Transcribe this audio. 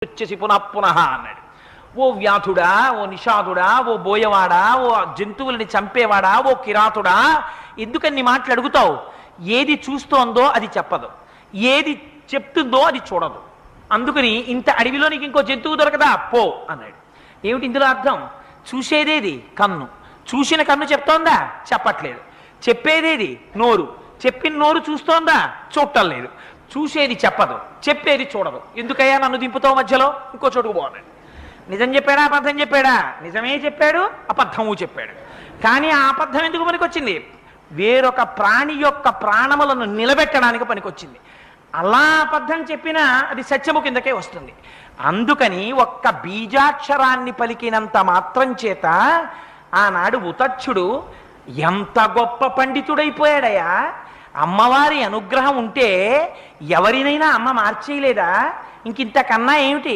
వచ్చేసి పునః పునః అన్నాడు. ఓ వ్యాధుడా, ఓ నిషాదుడా, ఓ బోయవాడా, ఓ జంతువులని చంపేవాడా, ఓ కిరాతుడా, ఎందుకని మాటలు అడుగుతావు? ఏది చూస్తోందో అది చెప్పదు, ఏది చెప్తుందో అది చూడదు. అందుకని ఇంత అడవిలో నీకు ఇంకో జంతువు దొరకదా, పో అన్నాడు. ఏమిటి ఇందులో అర్థం? చూసేదేది కన్ను, చూసిన కన్ను చెప్తోందా? చెప్పట్లేదు. చెప్పేదేది నోరు, చెప్పిన నోరు చూస్తోందా? చూడటం లేదు. చూసేది చెప్పదు, చెప్పేది చూడదు. ఎందుకయ్యా నన్ను దింపుతావు మధ్యలో? ఇంకో చోటుకు పోన్నాడు. నిజం చెప్పాడా అబద్ధం చెప్పాడా? నిజమే చెప్పాడు, అబద్ధము చెప్పాడు. కానీ ఆ అబద్ధం ఎందుకు పనికొచ్చింది? వేరొక ప్రాణి యొక్క ప్రాణములను నిలబెట్టడానికి పనికొచ్చింది. అలా అబద్ధం చెప్పినా అది సత్యము కిందకే వస్తుంది. అందుకని ఒక్క బీజాక్షరాన్ని పలికినంత మాత్రం చేత ఆనాడు ఉతచ్చుడు ఎంత గొప్ప పండితుడైపోయాడయా! అమ్మవారి అనుగ్రహం ఉంటే ఎవరినైనా అమ్మ మార్చేయలేదా? ఇంకింతకన్నా ఏమిటి?